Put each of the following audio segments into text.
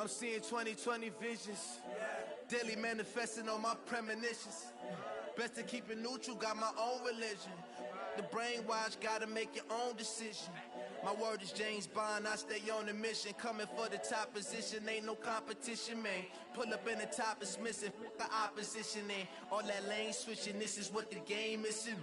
I'm seeing 20/20 visions. Daily manifesting on my premonitions. Best to keep it neutral, got my own religion. The brainwash, gotta make your own decision. My word is James Bond, I stay on the mission. Coming for the top position, ain't no competition, man. Pull up in the top, it's missing, the opposition ain't. All that lane switching, this is what the game is in.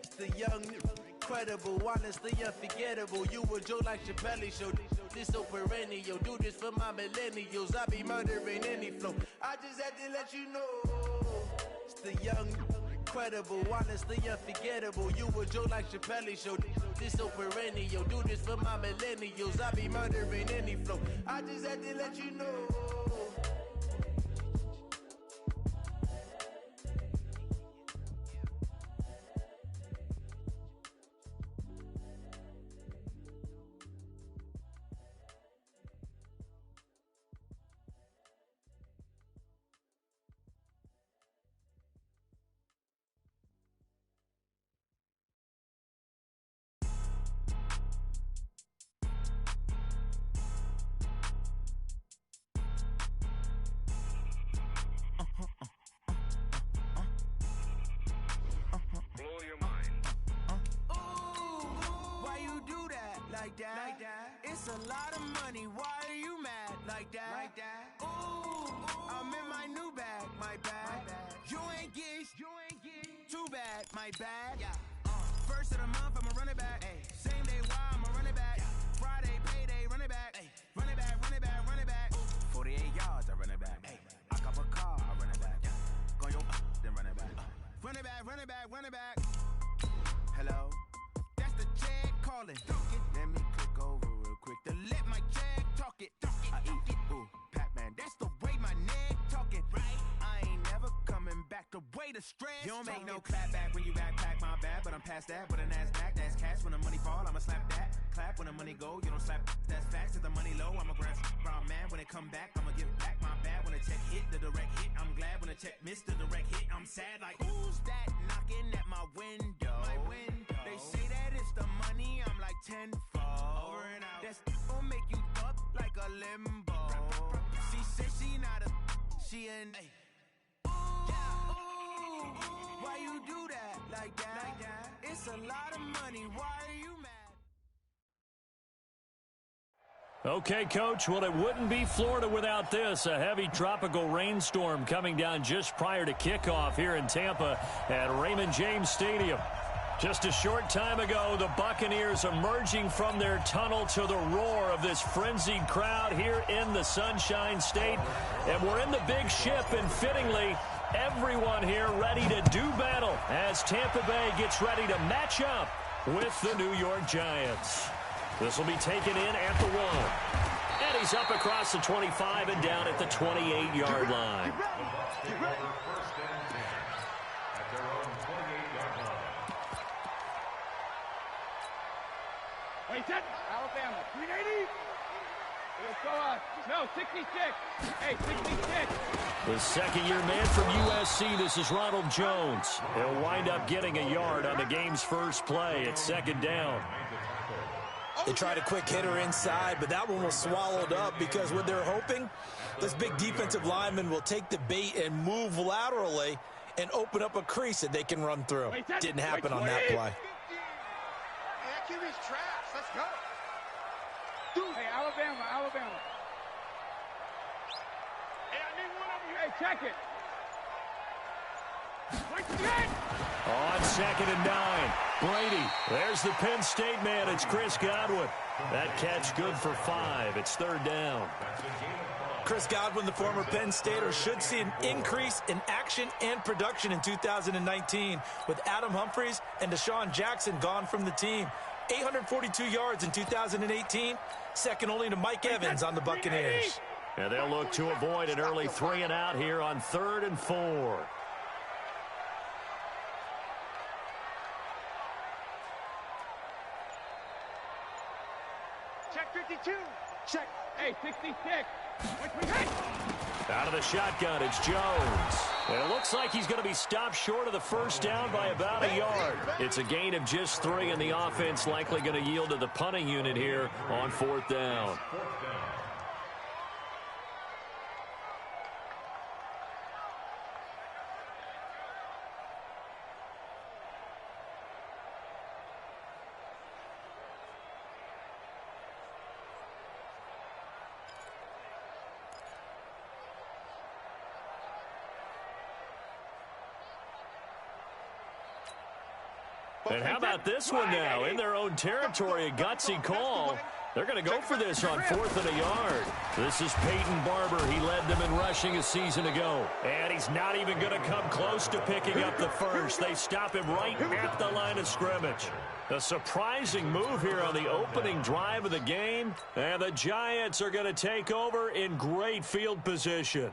It's the young, incredible, honestly unforgettable. You a Joe like Chappelle show. This so perennial, do this for my millennials. I be murdering any flow. I just had to let you know. It's the young, incredible, honestly unforgettable. You a Joe like Chappelle show. This so perennial, do this for my millennials. I be murdering any flow. I just had to let you know. Like that. It's a lot of money. Why are you mad like that? Ooh, I'm in my new bag, my bad. You ain't geese, too bad, my bad. First of the month, I'ma run it back. Same day, why I'ma run it back. Friday, payday, run it back. Run it back, run it back, run it back. 48 yards, I run it back. I cop a car, I run it back. Go your then run it back. Run it back, run it back, run it back. Hello? That's the check calling. Let me click over real quick to let my check talk it. I eat it, ooh, Pac-Man. That's the way my neck talking. Right? I ain't never coming back. The way the stress. You don't make no clap back when you backpack, my bad. But I'm past that. But a NASDAQ, that's cash. When the money fall, I'ma slap that. Clap when the money go. You don't slap. That's facts. If the money low, I'ma grab brown man. When it come back, I'ma give back my bad. When the check hit, the direct hit. I'm glad when the check missed the direct hit. I'm sad like who's that knocking at my window? My window. They say that it's the money. I'm like tenfold. Over and out. That's gon' make you up like a limbo. She said she not a. She an. Ooh, why you do that like that? It's a lot of money. Why are you mad? Okay, Coach, well, it wouldn't be Florida without this. A heavy tropical rainstorm coming down just prior to kickoff here in Tampa at Raymond James Stadium. Just a short time ago, the Buccaneers emerging from their tunnel to the roar of this frenzied crowd here in the Sunshine State. And we're in the big ship, and fittingly, everyone here ready to do battle as Tampa Bay gets ready to match up with the New York Giants. This will be taken in at the 1. And he's up across the 25 and down at the 28-yard line. Wait, set. Alabama, 380. Let's go on. No, 66. Hey, 66. The second-year man from USC, this is Ronald Jones. He'll wind up getting a yard on the game's first play. It's second down. They tried a quick hitter inside, but that one was swallowed up because what they're hoping, this big defensive lineman will take the bait and move laterally and open up a crease that they can run through. Didn't happen on that play. QB's trash. Let's go. Hey, Alabama. Hey, I need one over here. Hey, check it. On 2nd and 9, Brady. There's the Penn State man. It's Chris Godwin. That catch good for 5. It's 3rd down. Chris Godwin, the former Penn Stater, should see an increase in action and production in 2019 with Adam Humphries and Deshaun Jackson gone from the team. 842 yards in 2018, second only to Mike Evans on the Buccaneers. And they'll look to avoid an early 3 and out here on 3rd and 4. Check 52. Check. Hey, 66. Out of the shotgun, it's Jones. And it looks like he's going to be stopped short of the first down by about a yard. It's a gain of just 3, and the offense likely going to yield to the punting unit here on 4th down. And how about this one now? In their own territory, a gutsy call. They're going to go for this on 4th and a yard. This is Peyton Barber. He led them in rushing a season ago. And he's not even going to come close to picking up the first. They stop him right at the line of scrimmage. A surprising move here on the opening drive of the game. And the Giants are going to take over in great field position.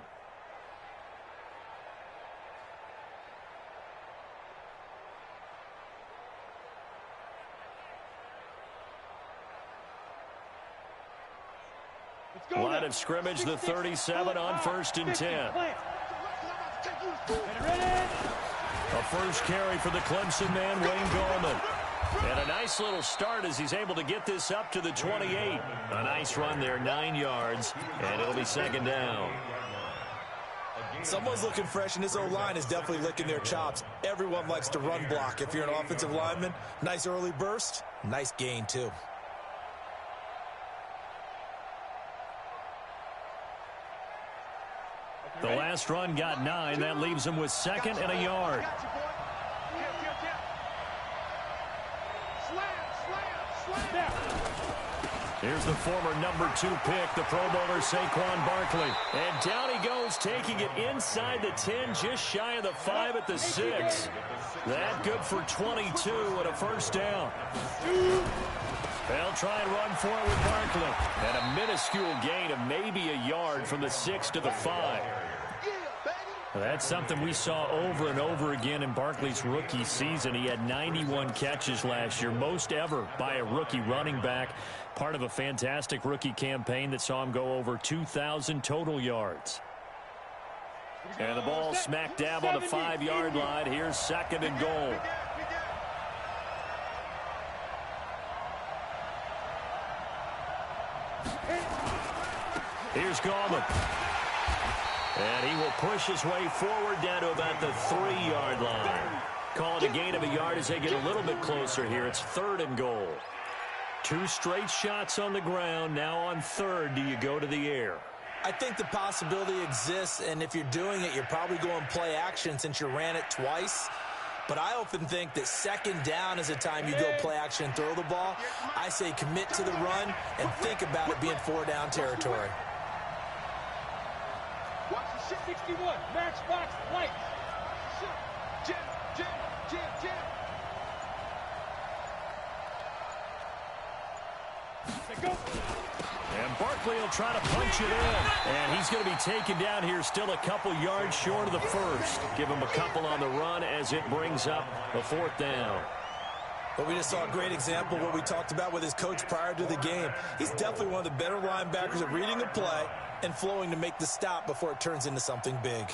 Line of scrimmage, the 37 on 1st and 10. A first carry for the Clemson man, Wayne Gallman. And a nice little start as he's able to get this up to the 28. A nice run there, 9 yards, and it'll be 2nd down. Someone's looking fresh, and this O-line is definitely licking their chops. Everyone likes to run block. If you're an offensive lineman, nice early burst, nice gain too. The last run got 9. That leaves him with 2nd and a yard. Here's the former number 2 pick, the Pro Bowler Saquon Barkley. And down he goes, taking it inside the 10, just shy of the 5 at the 6. That good for 22 and a 1st down. They'll try and run for it with Barkley. And a minuscule gain of maybe a yard from the 6 to the 5. That's something we saw over and over again in Barkley's rookie season. He had 91 catches last year, most ever by a rookie running back. Part of a fantastic rookie campaign that saw him go over 2,000 total yards. And the ball smack dab on the 5-yard line. Here's 2nd and goal. Here's Gallman. And he will push his way forward down to about the 3-yard line. Call it a gain of a yard as they get a little bit closer here. It's 3rd and goal. 2 straight shots on the ground. Now on 3rd, do you go to the air? I think the possibility exists, and if you're doing it, you're probably going play action since you ran it twice. But I often think that 2nd down is the time you go play action and throw the ball. I say commit to the run and think about it being 4-down territory. Watch the 61, matchbox, lights. Jim. Go. And Barkley will try to punch it in. And he's going to be taken down here still a couple yards short of the 1st. Give him a couple on the run as it brings up a 4th down. But we just saw a great example of what we talked about with his coach prior to the game. He's definitely one of the better linebackers at reading a play and flowing to make the stop before it turns into something big.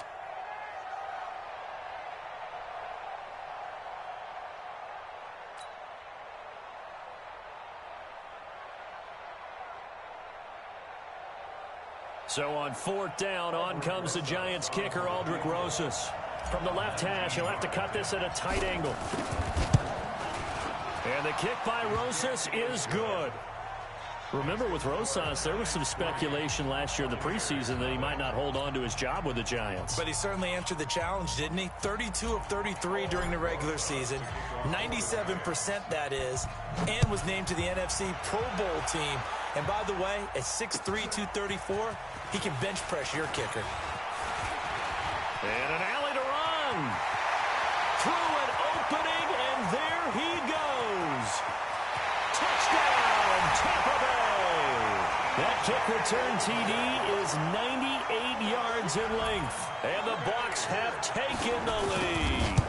So on 4th down, on comes the Giants kicker, Aldrick Rosas. From the left hash, he'll have to cut this at a tight angle. And the kick by Rosas is good. Remember, with Rosas, there was some speculation last year in the preseason that he might not hold on to his job with the Giants. But he certainly answered the challenge, didn't he? 32 of 33 during the regular season, 97% that is, and was named to the NFC Pro Bowl team. And by the way, at 6'3", 234, he can bench press your kicker. And an alley to run. Through an opening, and there he goes. Touchdown, Tampa Bay. That kick return TD is 98 yards in length. And the Bucs have taken the lead.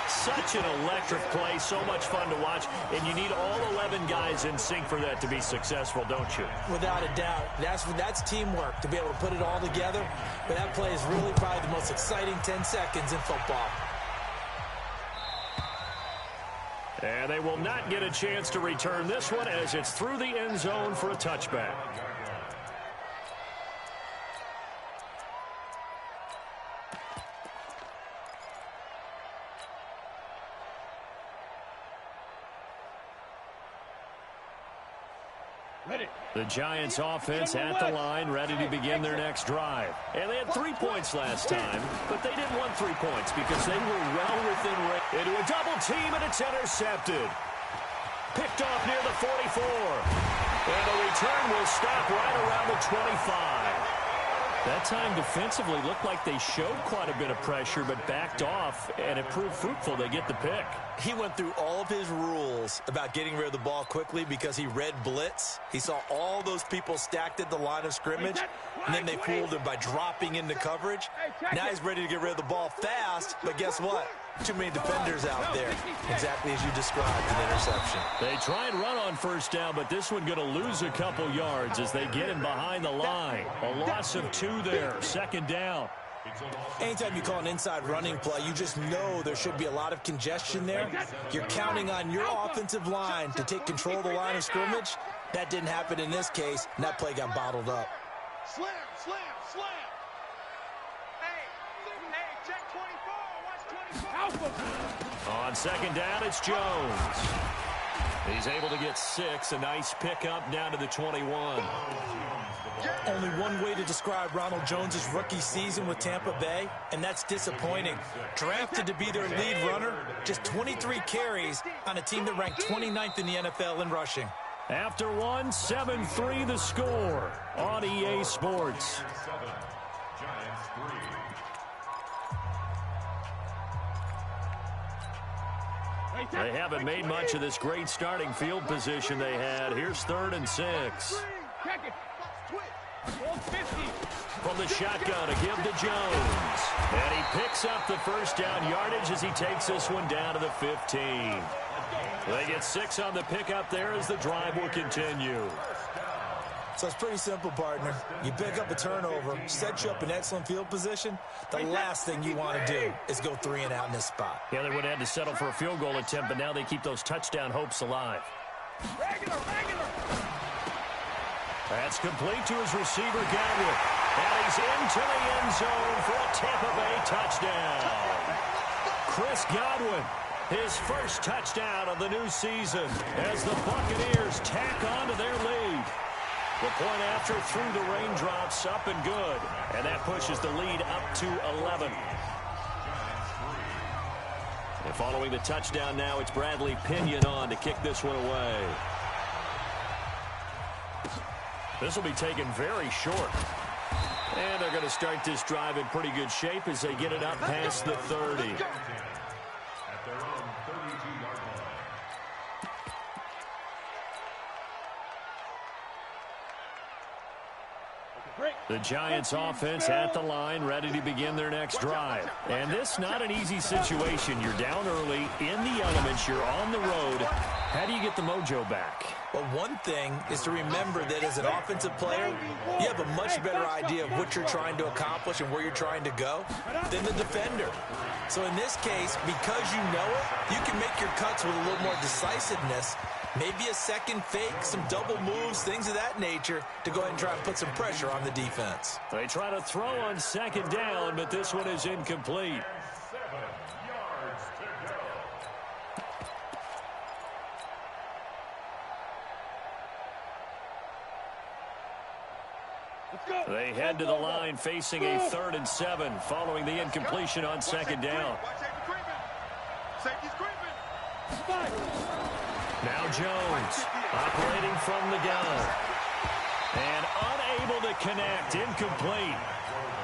Such an electric play, so much fun to watch, and you need all 11 guys in sync for that to be successful, don't you? Without a doubt. That's teamwork, to be able to put it all together. But that play is really probably the most exciting 10 seconds in football. And they will not get a chance to return this one as it's through the end zone for a touchback. The Giants offense at the line, ready to begin their next drive. And they had 3 points last time, but they didn't want 3 points because they were well within range. Into a double team, and it's intercepted. Picked off near the 44. And the return will stop right around the 25. That time defensively looked like they showed quite a bit of pressure but backed off, and it proved fruitful. They get the pick. He went through all of his rules about getting rid of the ball quickly because he read blitz. He saw all those people stacked at the line of scrimmage, and then they fooled him by dropping into coverage. Now he's ready to get rid of the ball fast, but guess what? Too many defenders out there, exactly as you described, an interception. They try and run on first down, but this one going to lose a couple yards as they get him behind the line. A loss of 2 there, second down. Anytime you call an inside running play, you just know there should be a lot of congestion there. You're counting on your offensive line to take control of the line of scrimmage. That didn't happen in this case, and that play got bottled up. Slam, slam, slam. Hey, check 24. Watch 24. On second down, it's Jones. He's able to get 6. A nice pickup down to the 21. Only one way to describe Ronald Jones' rookie season with Tampa Bay, and that's disappointing. Drafted to be their lead runner, just 23 carries on a team that ranked 29th in the NFL in rushing. After 1, 7-3 the score on EA Sports. They haven't made much of this great starting field position they had. Here's 3rd and 6. From the shotgun, a give to Jones. And he picks up the first down yardage as he takes this one down to the 15. They get 6 on the pickup there as the drive will continue. So it's pretty simple, partner. You pick up a turnover, set you up in excellent field position. The last thing you want to do is go 3 and out in this spot. Yeah, they would have had to settle for a field goal attempt, but now they keep those touchdown hopes alive. Regular. That's complete to his receiver, Godwin. And he's into the end zone for a Tampa Bay touchdown. Chris Godwin, his first touchdown of the new season as the Buccaneers tack on to their lead. The point after through the raindrops, up and good. And that pushes the lead up to 11. And following the touchdown now, it's Bradley Pinion on to kick this one away. This will be taken very short. And they're going to start this drive in pretty good shape as they get it up past the 30. The Giants offense at the line, ready to begin their next drive. And this not an easy situation. You're down early, in the elements, you're on the road. How do you get the mojo back? Well, one thing is to remember that as an offensive player, you have a much better idea of what you're trying to accomplish and where you're trying to go than the defender. So in this case, because you know it, you can make your cuts with a little more decisiveness. Maybe a second fake, some double moves, things of that nature to go ahead and try and put some pressure on the defense. They try to throw on second down, but this one is incomplete. They head to the line facing a 3rd and 7 following the incompletion on second down. Now Jones operating from the gun. And unable to connect, incomplete.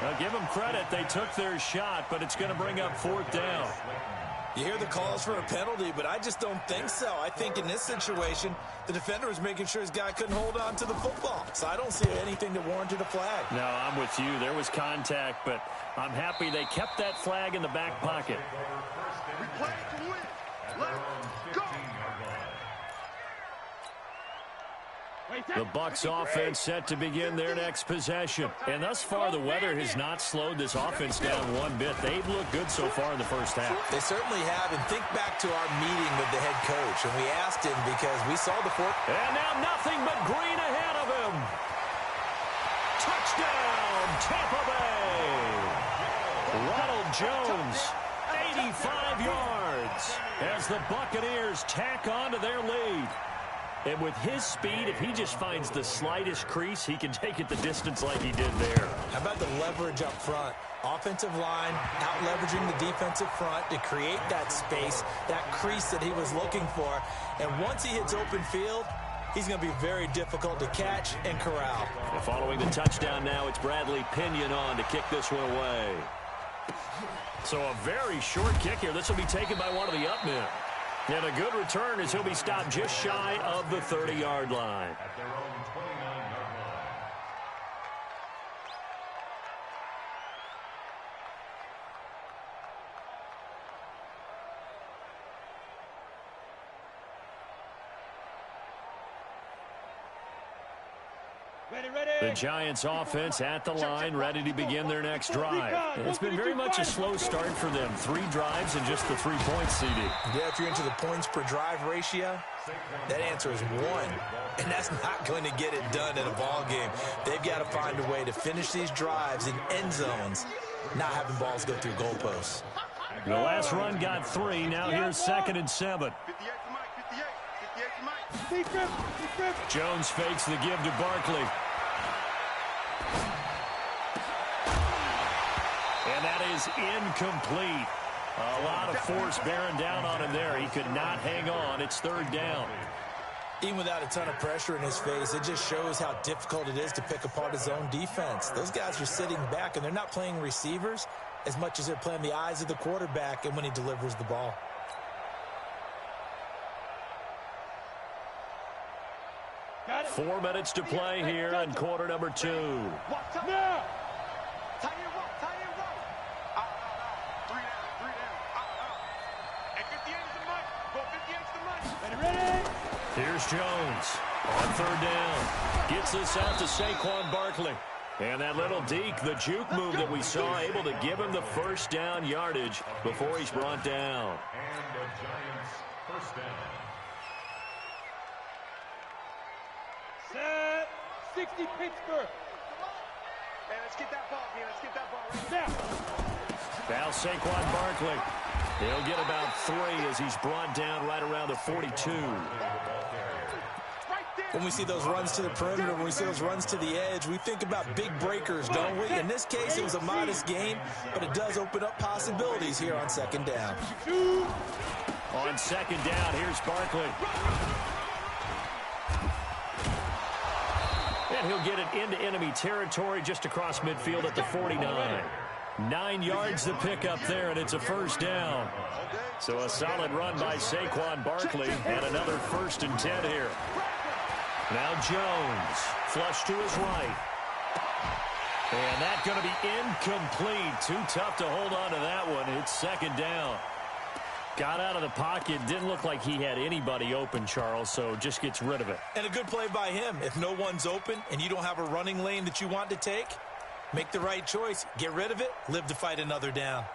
Now give them credit, they took their shot, but it's going to bring up 4th down. You hear the calls for a penalty, but I just don't think so. I think in this situation, the defender was making sure his guy couldn't hold on to the football. So I don't see anything that warranted a flag. No, I'm with you. There was contact, but I'm happy they kept that flag in the back pocket. We play to win. Let's go. The Bucs offense set to begin their next possession. And thus far, the weather has not slowed this offense down one bit. They've looked good so far in the first half. They certainly have. And think back to our meeting with the head coach. And we asked him because we saw the fourth. And now nothing but green ahead of him. Touchdown, Tampa Bay. Ronald Jones, 85 yards as the Buccaneers tack on to their lead. And with his speed, if he just finds the slightest crease, he can take it the distance like he did there. How about the leverage up front? Offensive line out-leveraging the defensive front to create that space, that crease that he was looking for. And once he hits open field, he's going to be very difficult to catch and corral. And following the touchdown now, it's Bradley Pinion on to kick this one away. So a very short kick here. This will be taken by one of the up men. And a good return as he'll be stopped just shy of the 30-yard line. At their own 29-yard line. The Giants offense at the line, ready to begin their next drive. It's been very much a slow start for them. 3 drives and just the 3 points, CD. Yeah, if you're into the points per drive ratio, that answer is 1. And that's not going to get it done in a ball game. They've got to find a way to finish these drives in end zones, not having balls go through goalposts. The last run got 3. Now here's 2nd and 7. Jones fakes the give to Barkley. And that is incomplete. A lot of force bearing down on him there. He could not hang on. It's 3rd down. Even without a ton of pressure in his face, it just shows how difficult it is to pick apart his own defense. Those guys are sitting back, and they're not playing receivers as much as they're playing the eyes of the quarterback and when he delivers the ball. Got it. 4 minutes to play here in quarter number 2. Now! Here's Jones on 3rd down. Gets this out to Saquon Barkley. And that little deke, the juke move that we saw, able to give him the 1st down yardage before he's brought down. And the Giants' 1st down. Set. 60 Pittsburgh. Hey, let's get that ball, man. Let's get that ball right Now Saquon Barkley. He'll get about 3 as he's brought down right around the 42. When we see those runs to the perimeter, when we see those runs to the edge, we think about big breakers, don't we? In this case, it was a modest gain, but it does open up possibilities here on 2nd down. On 2nd down, here's Barkley. And he'll get it into enemy territory just across midfield at the 49. 9 yards to pick up there, and it's a 1st down. So a solid run by Saquon Barkley, and another 1st and 10 here. Now Jones, flush to his right. And that's going to be incomplete. Too tough to hold on to that one. It's 2nd down. Got out of the pocket. Didn't look like he had anybody open, Charles, so just gets rid of it. And a good play by him. If no one's open and you don't have a running lane that you want to take, make the right choice. Get rid of it. Live to fight another down.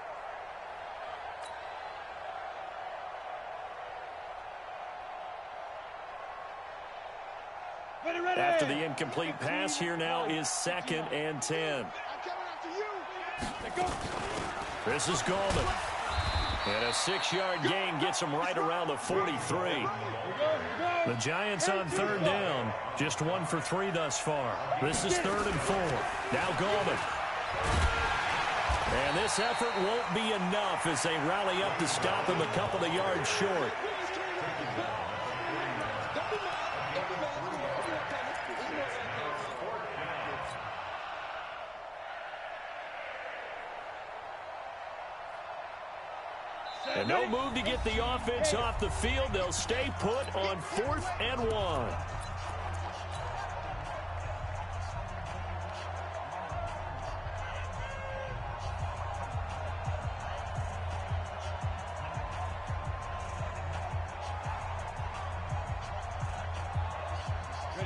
After the incomplete pass, here now is 2nd and 10. This is Gallman. And a 6-yard gain gets him right around the 43. The Giants on 3rd down. Just 1 for 3 thus far. This is 3rd and 4. Now Gallman. And this effort won't be enough as they rally up to stop him a couple of yards short. And no move to get the offense off the field. They'll stay put on 4th and 1.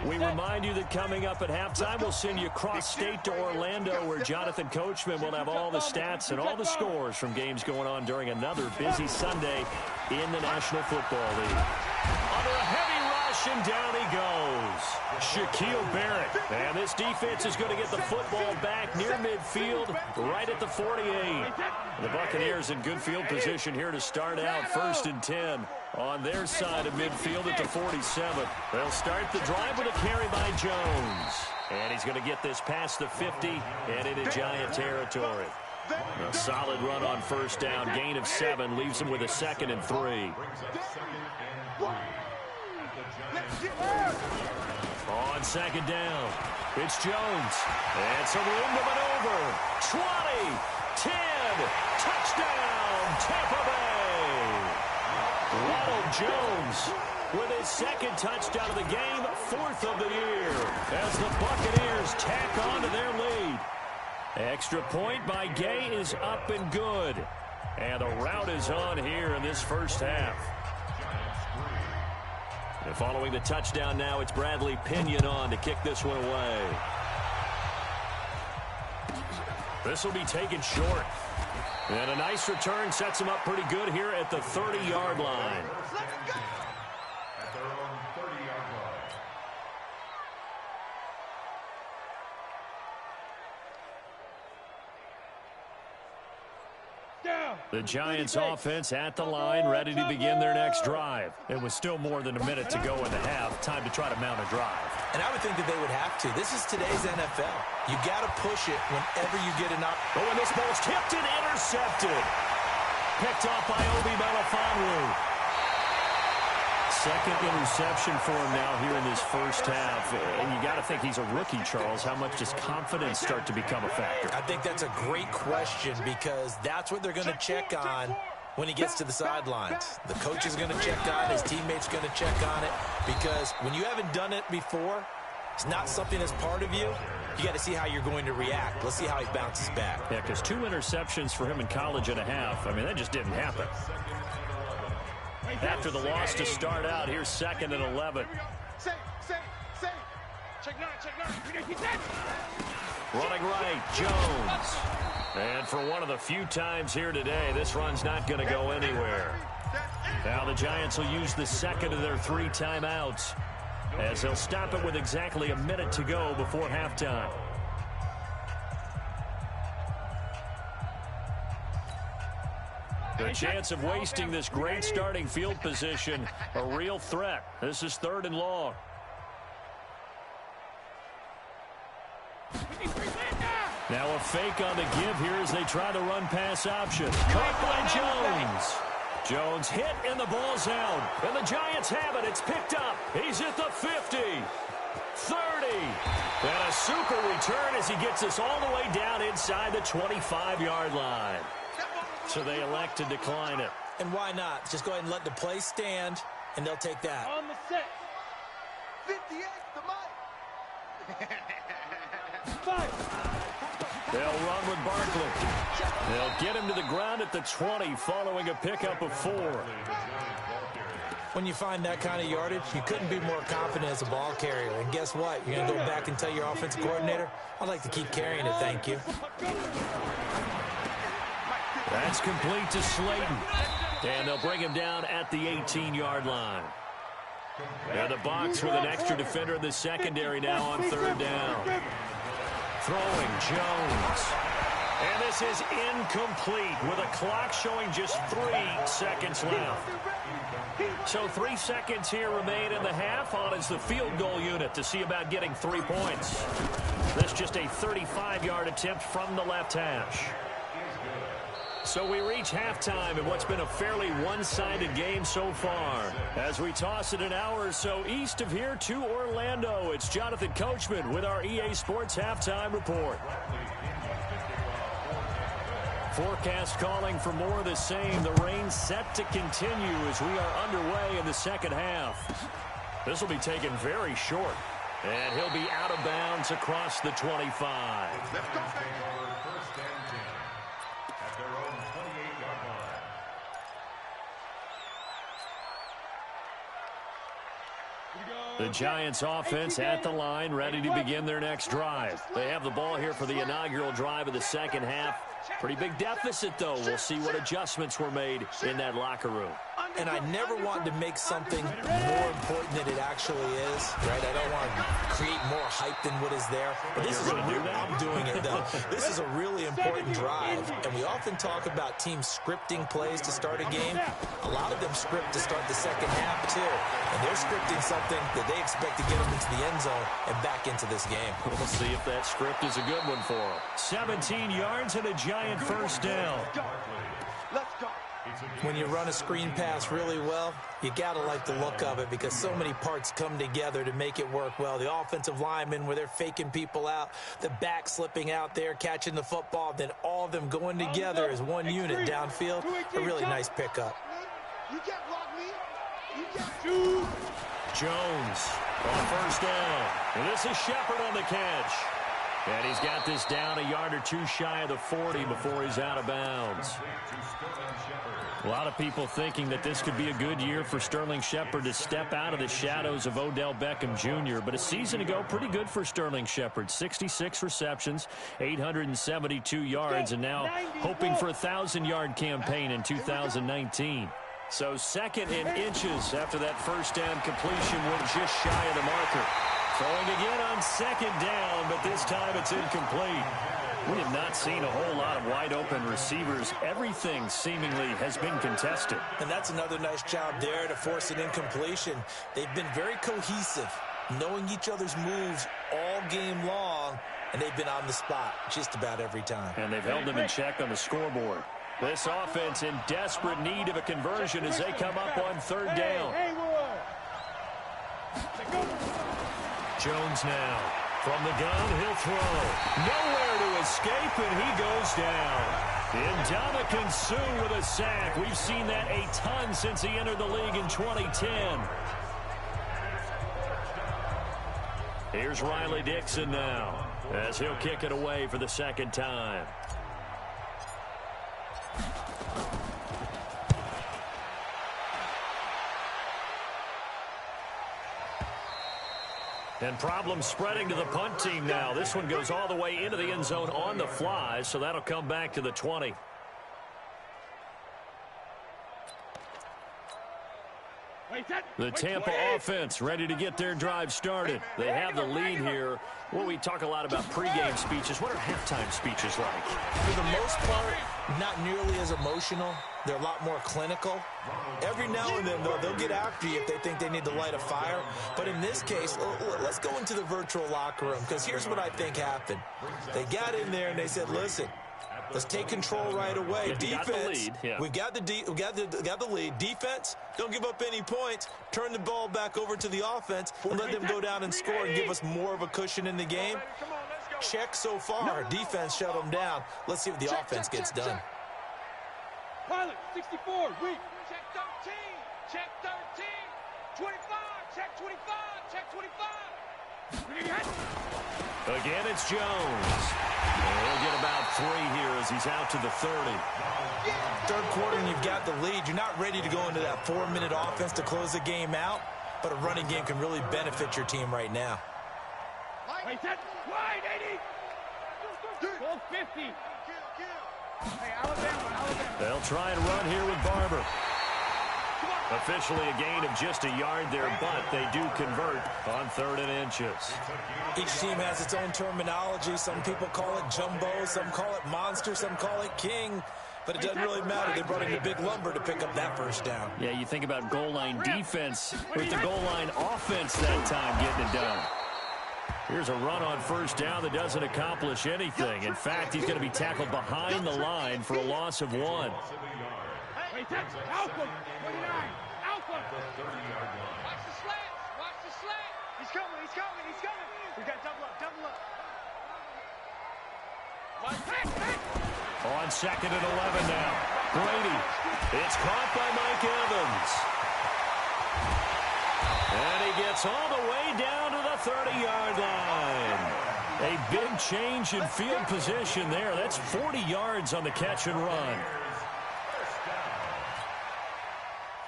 We remind you that coming up at halftime, we'll send you cross-state to Orlando, where Jonathan Coachman will have all the stats and all the scores from games going on during another busy Sunday in the National Football League. Under a heavy rush, reception. Down he goes. Shaquille Barrett. And this defense is going to get the football back near midfield, right at the 48. The Buccaneers in good field position here to start out 1st and 10 on their side of midfield at the 47. They'll start the drive with a carry by Jones. And he's going to get this past the 50 and into Giant territory. A solid run on 1st down. Gain of 7 leaves him with a 2nd and 3. On 2nd down, it's Jones. And some room to maneuver. 20, 10, touchdown, Tampa Bay. Ronald Jones with his 2nd touchdown of the game, 4th of the year, as the Buccaneers tack on to their lead. Extra point by Gay is up and good. And the route is on here in this 1st half. And following the touchdown now, it's Bradley Pinion on to kick this one away. This will be taken short. And a nice return sets him up pretty good here at the 30-yard line. At their own 30-yard line. The Giants offense at the line, ready to begin their next drive. It was still more than a minute to go in the half. Time to try to mount a drive. And I would think that they would have to. This is today's NFL. You got to push it whenever you get an opportunity. Oh, and this ball's tipped and intercepted. Picked off by Obi Melifonwu. 2nd interception for him now here in this 1st half. And you got to think he's a rookie, Charles. How much does confidence start to become a factor? I think that's a great question because that's what they're going to check on when he gets to the sidelines. The coach is going to check on it. His teammates are going to check on it because when you haven't done it before, it's not something that's part of you. You got to see how you're going to react. Let's see how he bounces back. Yeah, because 2 interceptions for him in college and a half. I mean, that just didn't happen. After the loss to start out, here's 2nd and 11. Running right, Jones. And for one of the few times here today, this run's not going to go anywhere. Now the Giants will use the 2nd of their 3 timeouts, as they'll stop it with exactly a minute to go before halftime. The chance of wasting this great starting field position, a real threat. This is 3rd and long. Now a fake on the give here as they try the run-pass option. Caught by Jones. Jones hit and the ball's out. And the Giants have it. It's picked up. He's at the 50. 30. And a super return as he gets us all the way down inside the 25-yard line. So they elect to decline it. And why not? Just go ahead and let the play stand, and they'll take that. On the set. 58, the mic. They'll run with Barkley. They'll get him to the ground at the 20 following a pickup of 4. When you find that kind of yardage, you couldn't be more confident as a ball carrier. And guess what? You're going to go back and tell your offensive coordinator, I'd like to keep carrying it, thank you. That's complete to Slayton. And they'll bring him down at the 18-yard line. And the box with an extra defender in the secondary now on 3rd down. Throwing Jones. And this is incomplete with a clock showing just 3 seconds left. So 3 seconds here remain in the half. On is the field goal unit to see about getting 3 points. That's just a 35-yard attempt from the left hash. So we reach halftime in what's been a fairly one-sided game so far. As we toss it an hour or so east of here to Orlando, it's Jonathan Coachman with our EA Sports Halftime Report. Forecast calling for more of the same. The rain set to continue as we are underway in the 2nd half. This will be taken very short. And he'll be out of bounds across the 25. The Giants offense at the line, ready to begin their next drive. They have the ball here for the inaugural drive of the 2nd half. Pretty big deficit, though. We'll see what adjustments were made in that locker room. And I never want to make something more important than it actually is, right? I don't want to create more hype than what is there. But this is I'm doing it, though. This is a really important drive, and we often talk about teams scripting plays to start a game. A lot of them script to start the second half, too. And they're scripting something that they expect to get them into the end zone and back into this game. We'll see if that script is a good one for them. 17 yards and a giant first down. Let's go. When you run a screen pass really well, you got to like the look of it because so many parts come together to make it work well. The offensive linemen, where they're faking people out, the back slipping out there, catching the football, then all of them going together as one unit downfield. A really nice pickup. You can't block me. You can't. Jones on first down. And this is Shepard on the catch. And he's got this down a yard or two shy of the 40 before he's out of bounds. A lot of people thinking that this could be a good year for Sterling Shepard to step out of the shadows of Odell Beckham Jr. But a season ago, pretty good for Sterling Shepard. 66 receptions, 872 yards, and now hoping for a 1,000-yard campaign in 2019. So second in inches after that first down completion went just shy of the marker. Throwing again on second down, but this time it's incomplete. We have not seen a whole lot of wide-open receivers. Everything seemingly has been contested. And that's another nice job there to force an incompletion. They've been very cohesive, knowing each other's moves all game long, and they've been on the spot just about every time. And they've held them in check on the scoreboard. This offense in desperate need of a conversion as they come up on third down. Jones now. From the gun, he'll throw. Nowhere to escape, and he goes down. Ndamukong Suh with a sack. We've seen that a ton since he entered the league in 2010. Here's Riley Dixon now, as he'll kick it away for the second time. And problems spreading to the punt team now. This one goes all the way into the end zone on the fly, so that'll come back to the 20. The Tampa offense ready to get their drive started. They have the lead here. Well, we talk a lot about pregame speeches. What are halftime speeches like? For the most part, not nearly as emotional. They're a lot more clinical. Every now and then, though, they'll get after you if they think they need to light a fire. But in this case, let's go into the virtual locker room, because here's what I think happened. They got in there and they said, listen, let's take control right away. Defense, we've got the lead. Defense, don't give up any points. Turn the ball back over to the offense and let them go down and score and give us more of a cushion in the game. Check so far. Defense shut them down. Let's see what the offense gets done. Pilot, 64, weak. Check 13. Check 13. 25. Check 25. Check 25. Again, it's Jones. And he'll get about 3 here as he's out to the 30. Third quarter and you've got the lead. You're not ready to go into that 4-minute offense to close the game out, but a running game can really benefit your team right now. Wait, set. Wide, 80. 12-50. Hey, Alabama. They'll try and run here with Barber. Officially a gain of just a yard there, but they do convert on 3rd and inches. Each team has its own terminology. Some people call it jumbo, some call it monster, some call it king. But it doesn't really matter. They brought in the big lumber to pick up that first down. Yeah, you think about goal line defense with the goal line offense that time getting it done. Here's a run on first down that doesn't accomplish anything. In fact, he's going to be tackled behind the line for a loss of 1. Alpha, 29. Alpha. Watch the slants. Watch the slant. He's coming. We got double up. On 2nd and 11 now. Brady. It's caught by Mike Evans. And he gets all the way down to the 30-yard line. A big change in field position there. That's 40 yards on the catch and run.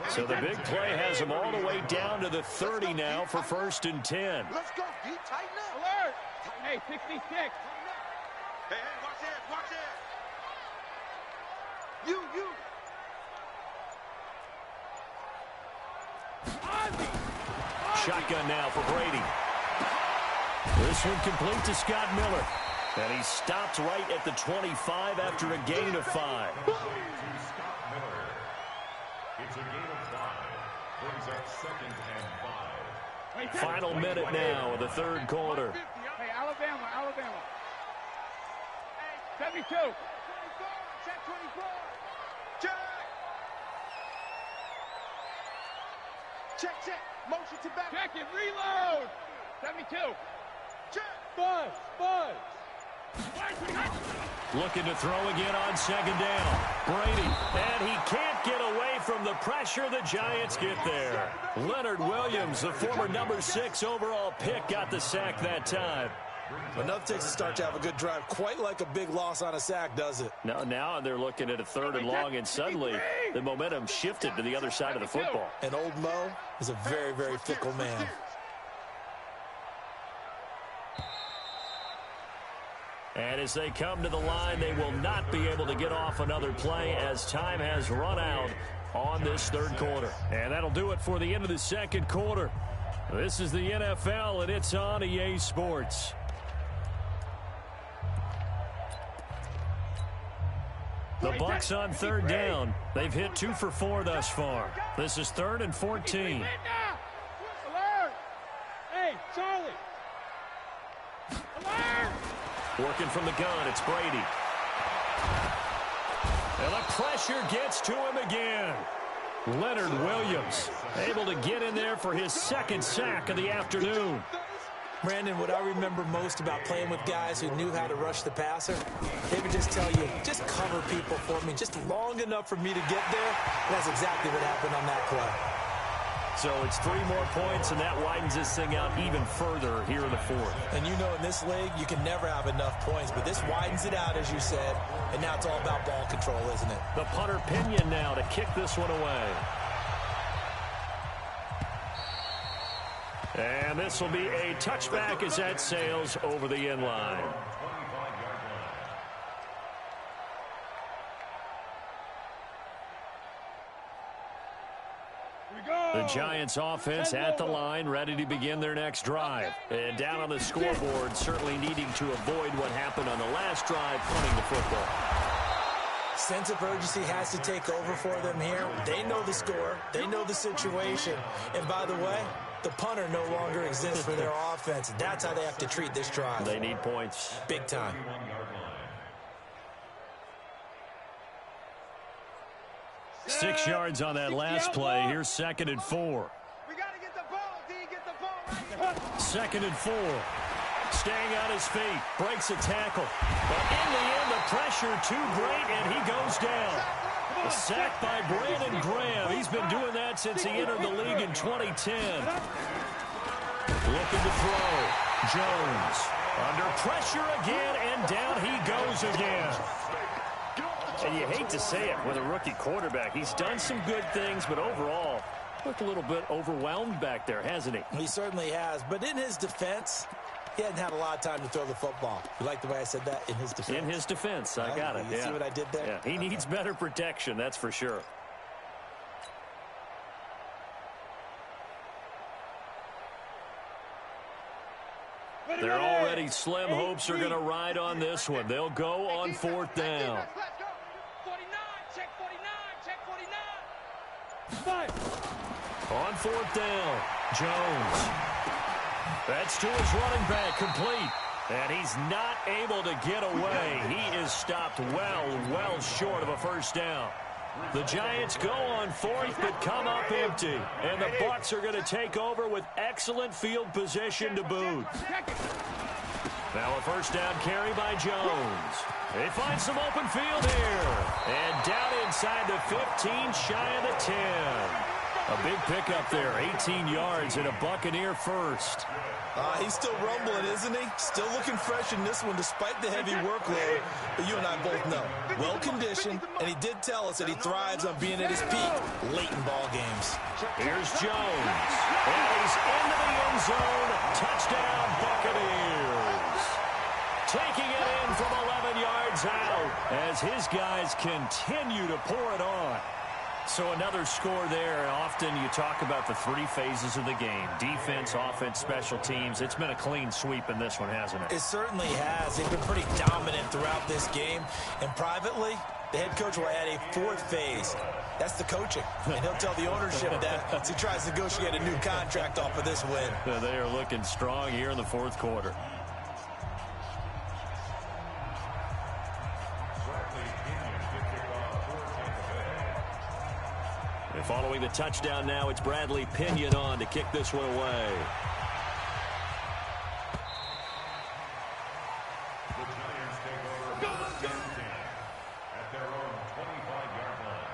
So the big play has him all the way down to the 30 now for 1st and 10. Let's go. Deep, tighten up. Alert. Hey, 66. Hey, watch it. You. Shotgun now for Brady. This one complete to Scott Miller. And he stopped right at the 25 after a gain of 5. It's a gain of 5. Brings up 2nd and 5. Final minute now of the third quarter. Hey, Alabama. 72. 24. Check 24. Check. Motion to back. Check it, reload. 72. Check. Buzz. Looking to throw again on 2nd down. Brady, and he can't get away from the pressure. The Giants get there. Leonard Williams, the former number 6 overall pick, got the sack that time. Enough takes a start to have a good drive. Quite like a big loss on a sack, does it? Now they're looking at a 3rd and long, and suddenly the momentum shifted to the other side of the football. And old Mo is a very, very fickle man. And as they come to the line, they will not be able to get off another play as time has run out on this third quarter. And that'll do it for the end of the second quarter. This is the NFL, and it's on EA Sports. The Bucs on 3rd down. They've hit 2 for 4 thus far. This is 3rd and 14. Alert! Hey, Charlie! Alert! Working from the gun, it's Brady. And the pressure gets to him again. Leonard Williams able to get in there for his 2nd sack of the afternoon. Brandon, what I remember most about playing with guys who knew how to rush the passer, they would just tell you, just cover people for me, just long enough for me to get there. And that's exactly what happened on that play. So it's 3 more points, and that widens this thing out even further here in the 4th. And you know in this league, you can never have enough points, but this widens it out, as you said, and now it's all about ball control, isn't it? The punter Pinion now to kick this one away. And this will be a touchback as that sails over the end line. The Giants offense at the line, ready to begin their next drive. And down on the scoreboard, certainly needing to avoid what happened on the last drive, punting the football. Sense of urgency has to take over for them here. They know the score. They know the situation. And by the way, the punter no longer exists for their offense. That's how they have to treat this drive. They need points. Big time. 6 yards on that last play. Here's 2nd and 4. We got to get the ball, D. Get the ball right here. 2nd and 4. Staying on his feet. Breaks a tackle. But in the end, the pressure too great, and he goes down. A sack by Brandon Graham. He's been doing that since he entered the league in 2010. Looking to throw. Jones. Under pressure again, and down he goes again. And you hate to say it with a rookie quarterback. He's done some good things, but overall, looked a little bit overwhelmed back there, hasn't he? He certainly has. But in his defense, he hadn't had a lot of time to throw the football. You like the way I said that? In his defense. In his defense. I got it. You see what I did there? Yeah, he needs better protection, that's for sure. They're already slim hopes are going to ride on this one. They'll go on 4th down. 49, check 49, check 49. On 4th down, Jones. That's to his running back, complete. And he's not able to get away. He is stopped well short of a 1st down. The Giants go on 4th, but come up empty. And the Bucs are going to take over with excellent field position to boot. Now a 1st down carry by Jones. They find some open field here. And down inside the 15, shy of the 10. A big pickup there, 18 yards and a Buccaneer first. He's still rumbling, isn't he? Still looking fresh in this one despite the heavy workload. But you and I both know, well-conditioned, and he did tell us that he thrives on being at his peak late in ball games. Here's Jones. And he's into the end zone. Touchdown, Buccaneers. Taking it in from 11 yards bowls out as his guys continue to pour it on. So another score there. Often you talk about the three phases of the game: defense, offense, special teams. It's been a clean sweep in this one, hasn't it? It certainly has. They've been pretty dominant throughout this game. And privately, the head coach will add a fourth phase. That's the coaching. And he'll tell the ownership that as he tries to negotiate a new contract off of this win. They are looking strong here in the fourth quarter. And following the touchdown now, it's Bradley Pinion on to kick this one away. The Giants take over first and 10 at their own 25-yard line.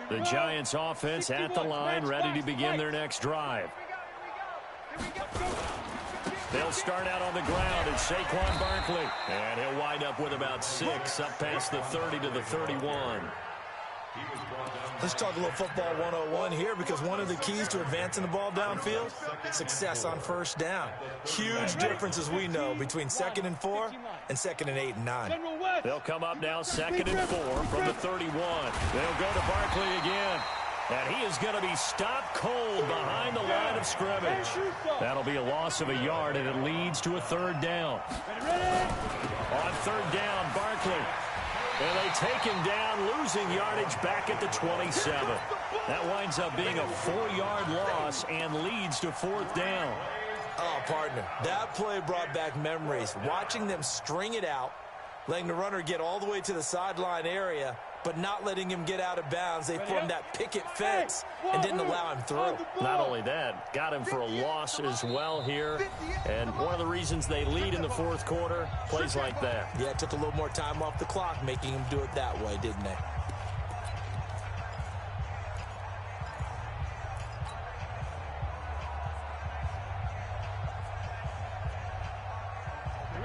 The Giants offense at the line, ready to begin their next drive. They'll start out on the ground. It's Saquon Barkley. And he'll wind up with about 6 up past the 30 to the 31. Let's talk a little football 101 here, because one of the keys to advancing the ball downfield, success on first down. Huge difference, as we know, between 2nd and 4 and 2nd and 8 and 9. They'll come up now 2nd and 4 from the 31. They'll go to Barkley again. And he is going to be stopped cold behind the line of scrimmage. That'll be a loss of a yard, and it leads to a 3rd down. On 3rd down, Barkley. And they take him down, losing yardage back at the 27. That winds up being a 4-yard loss and leads to 4th down. Oh, partner, that play brought back memories. Watching them string it out, letting the runner get all the way to the sideline area, but not letting him get out of bounds. They formed that picket fence and didn't allow him through. Not only that, got him for a loss as well here. And one of the reasons they lead in the 4th quarter, plays like that. Yeah, it took a little more time off the clock, making him do it that way, didn't they?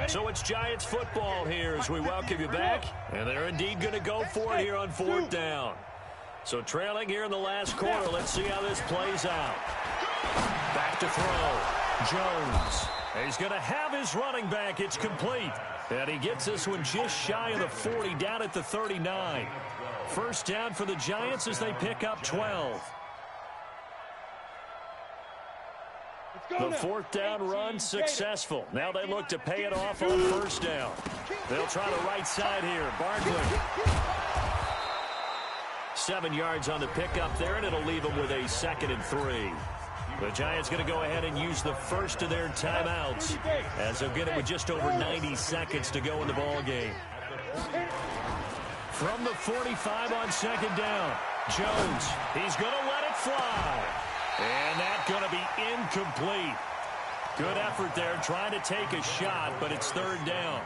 So it's Giants football here as we welcome you back. And they're indeed going to go for it here on 4th down. So trailing here in the last quarter, let's see how this plays out. Back to throw. Jones. He's going to have his running back. It's complete. And he gets this one just shy of the 40, down at the 39. First down for the Giants as they pick up 12. The 4th down run successful. Now they look to pay it off on 1st down. They'll try the right side here. Barkley. 7 yards on the pickup there, and it'll leave them with a 2nd and 3. The Giants going to go ahead and use the first of their timeouts, as they'll get it with just over 90 seconds to go in the ball game. From the 45 on 2nd down, Jones. He's going to let it fly. And that's going to be incomplete. Good effort there, trying to take a shot, but it's 3rd down.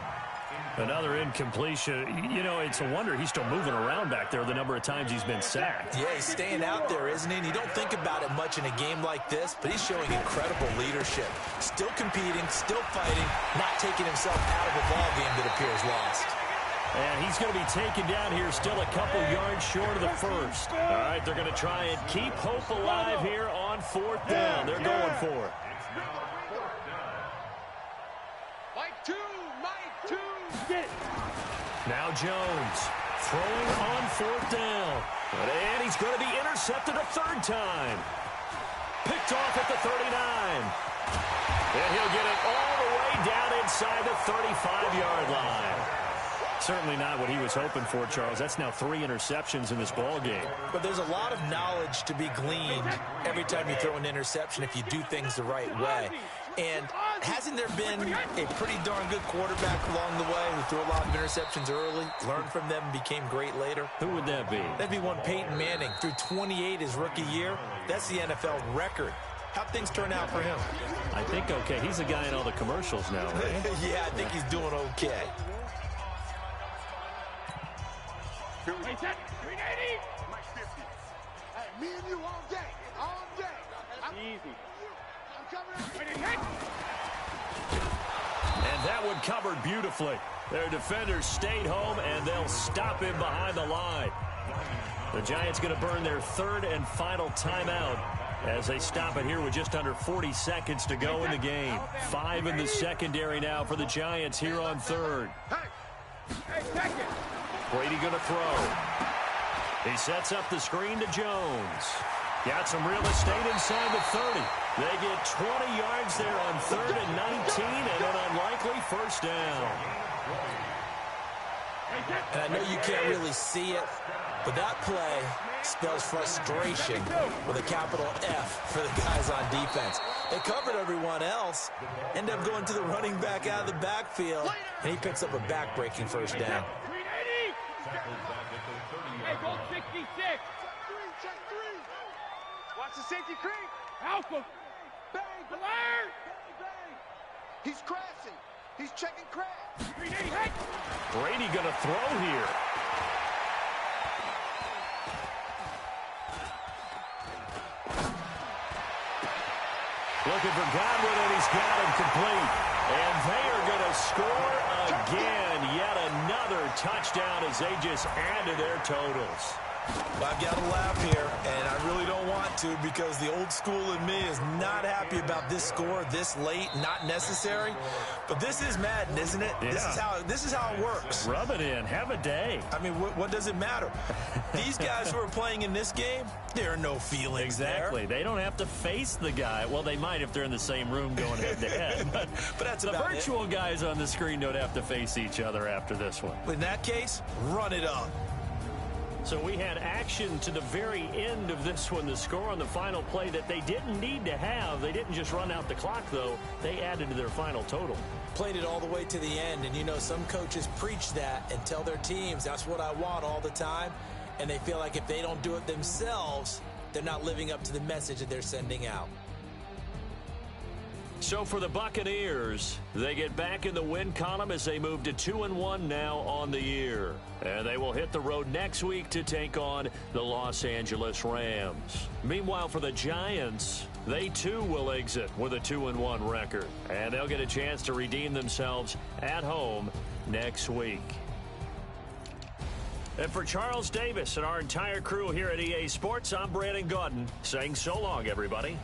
Another incompletion. You know, it's a wonder he's still moving around back there the number of times he's been sacked. Yeah, he's staying out there, isn't he? And you don't think about it much in a game like this, but he's showing incredible leadership. Still competing, still fighting, not taking himself out of a ball game that appears lost. And he's going to be taken down here still a couple yards short of the 1st. All right, they're going to try and keep hope alive here on 4th down. They're going for it. Mike 2, Mike 2. Now Jones throwing on 4th down. And he's going to be intercepted a 3rd time. Picked off at the 39. And he'll get it all the way down inside the 35-yard line. Certainly not what he was hoping for, Charles. That's now 3 interceptions in this ball game. But there's a lot of knowledge to be gleaned every time you throw an interception if you do things the right way. And hasn't there been a pretty darn good quarterback along the way who threw a lot of interceptions early, learned from them, and became great later? Who would that be? That'd be one Peyton Manning. Threw 28 his rookie year. That's the NFL record. How'd things turn out for him? I think okay. He's the guy in all the commercials now, right? Yeah, I think he's doing okay. 380. Mike 50. Hey, me and you all day. All day. Easy. And that one covered beautifully. Their defenders stayed home, and they'll stop him behind the line. The Giants going to burn their third and final timeout as they stop it here with just under 40 seconds to go in the game. 5 in the secondary now for the Giants here on third. Brady going to throw. He sets up the screen to Jones. Got some real estate inside the 30. They get 20 yards there on third and 19 and an unlikely first down. And I know you can't really see it, but that play spells frustration with a capital F for the guys on defense. They covered everyone else, end up going to the running back out of the backfield, and he picks up a back-breaking first down. Hey, go 66. Check three. Watch the safety creep. Alpha. Bang. Alert. Bang. He's crashing. He's checking crash. Brady going to throw here. Looking for Godwin, and he's got him complete. And they are going to score again. Yet another touchdown as they just add to their totals. I've got to laugh here, and I really don't want to because the old school in me is not happy about this score this late, not necessary. But this is Madden, isn't it? Yeah. This is how it works. Rub it in. Have a day. I mean, what does it matter? These guys who are playing in this game, there are no feelings Exactly. there. They don't have to face the guy. Well, they might if they're in the same room going head-to-head. But that's the about virtual guys on the screen don't have to face each other after this one. In that case, run it up. So we had action to the very end of this one. The score on the final play that they didn't need to have. They didn't just run out the clock, though. They added to their final total. Played it all the way to the end, and you know some coaches preach that and tell their teams that's what I want all the time, and they feel like if they don't do it themselves, they're not living up to the message that they're sending out. So for the Buccaneers, they get back in the win column as they move to 2-1 now on the year. And they will hit the road next week to take on the Los Angeles Rams. Meanwhile, for the Giants, they too will exit with a 2-1 record. And they'll get a chance to redeem themselves at home next week. And for Charles Davis and our entire crew here at EA Sports, I'm Brandon Gaudin saying so long, everybody.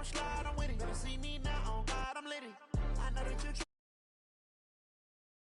Slide, I'm with it. Better see me now, on God, I'm litty. I know that you